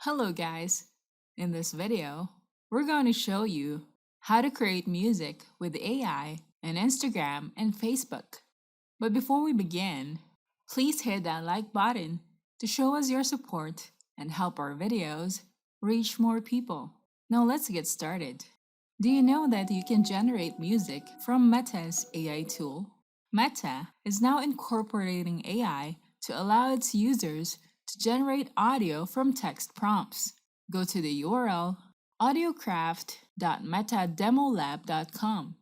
Hello guys! In this video, we're going to show you how to create music with AI on Instagram and Facebook. But before we begin, please hit that like button to show us your support and help our videos reach more people. Now let's get started. Do you know that you can generate music from Meta's AI tool? Meta is now incorporating AI to allow its users to generate audio from text prompts. Go to the URL audiocraft.metademolab.com.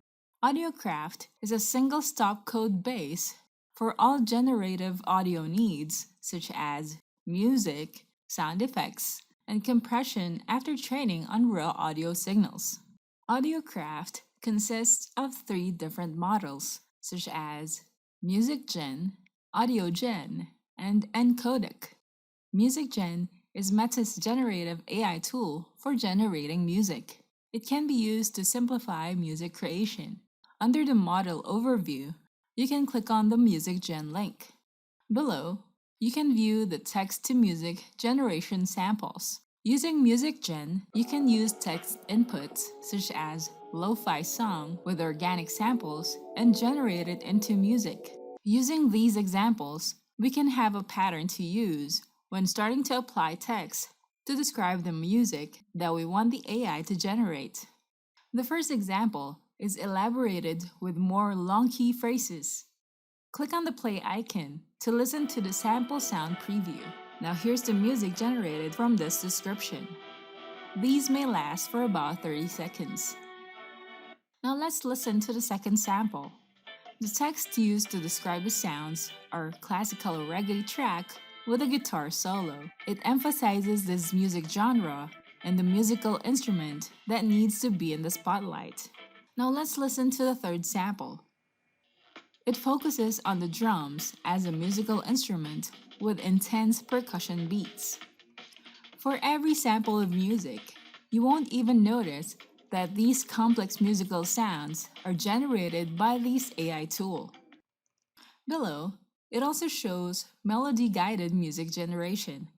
Audiocraft is a single-stop code base for all generative audio needs such as music, sound effects, and compression after training on raw audio signals. Audiocraft consists of 3 different models such as Musicgen, Audiogen, and Encodec. Musicgen is Meta's generative AI tool for generating music. It can be used to simplify music creation. Under the model overview, you can click on the Musicgen link. Below, you can view the text-to-music generation samples. Using Musicgen, you can use text inputs such as lo-fi song with organic samples and generate it into music. Using these examples, we can have a pattern to use when starting to apply text to describe the music that we want the AI to generate. The first example is elaborated with more long key phrases. Click on the play icon to listen to the sample sound preview. Now here's the music generated from this description. These may last for about 30 seconds. Now let's listen to the second sample. The text used to describe the sounds are classical reggae track with a guitar solo. It emphasizes this music genre and the musical instrument that needs to be in the spotlight. Now let's listen to the third sample. It focuses on the drums as a musical instrument with intense percussion beats. For every sample of music, you won't even notice that these complex musical sounds are generated by this AI tool. Below, it also shows melody-guided music generation.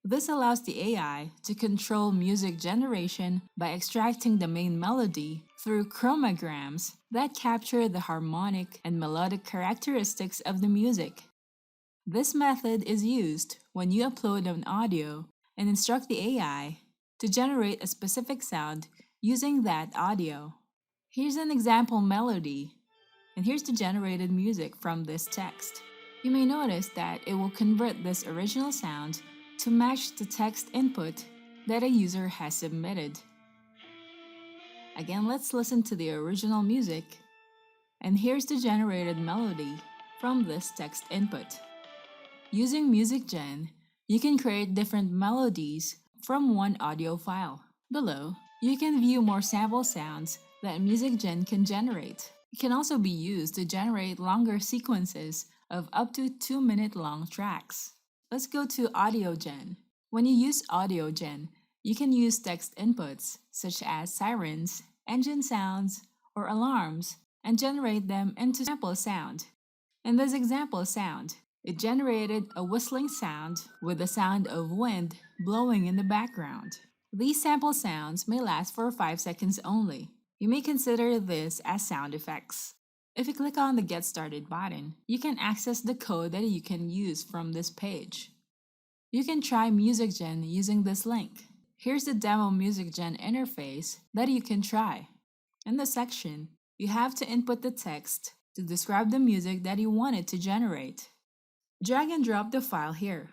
This allows the AI to control music generation by extracting the main melody through chromograms that capture the harmonic and melodic characteristics of the music. This method is used when you upload an audio and instruct the AI to generate a specific sound using that audio. Here's an example melody, and here's the generated music from this text. You may notice that it will convert this original sound to match the text input that a user has submitted. Again, let's listen to the original music, and here's the generated melody from this text input. Using Musicgen, you can create different melodies from one audio file. Below, you can view more sample sounds that Musicgen can generate. It can also be used to generate longer sequences of up to 2-minute long tracks. Let's go to Audiogen. When you use Audiogen, you can use text inputs such as sirens, engine sounds, or alarms and generate them into sample sound. In this example sound, it generated a whistling sound with the sound of wind blowing in the background. These sample sounds may last for 5 seconds only. You may consider this as sound effects. If you click on the Get Started button, you can access the code that you can use from this page. You can try Musicgen using this link. Here's the demo Musicgen interface that you can try. In the section, you have to input the text to describe the music that you want it to generate. Drag and drop the file here.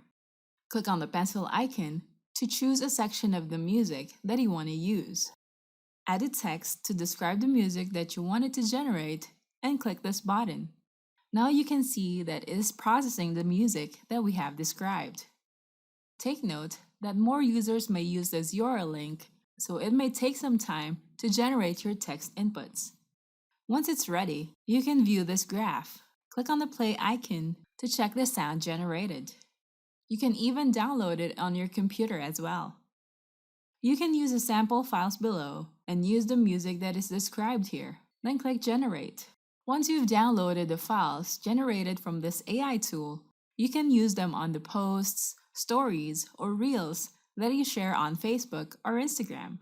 Click on the pencil icon to choose a section of the music that you want to use. Add a text to describe the music that you want it to generate and click this button. Now you can see that it is processing the music that we have described. Take note that more users may use this URL link, so it may take some time to generate your text inputs. Once it's ready, you can view this graph. Click on the play icon to check the sound generated. You can even download it on your computer as well. You can use the sample files below and use the music that is described here. Then click Generate. Once you've downloaded the files generated from this AI tool, you can use them on the posts, stories, or reels that you share on Facebook or Instagram.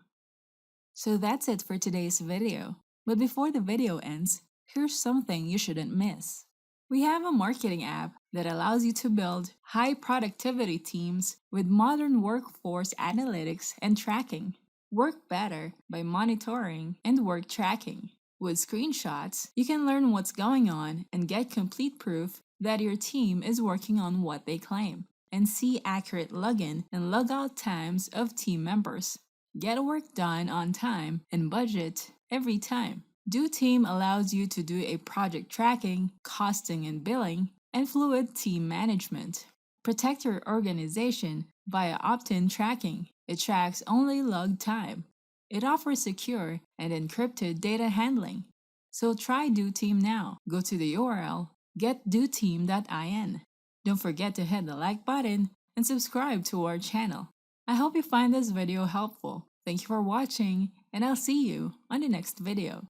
So that's it for today's video. But before the video ends, here's something you shouldn't miss. We have a marketing app that allows you to build high productivity teams with modern workforce analytics and tracking. Work better by monitoring and work tracking. With screenshots, you can learn what's going on and get complete proof that your team is working on what they claim, and see accurate login and logout times of team members. Get work done on time and budget every time. DoTeam allows you to do a project tracking, costing and billing, and fluid team management. Protect your organization via opt-in tracking. It tracks only log time. It offers secure and encrypted data handling. So try DoTeam now. Go to the URL getdoteam.in. Don't forget to hit the like button and subscribe to our channel. I hope you find this video helpful. Thank you for watching, and I'll see you on the next video.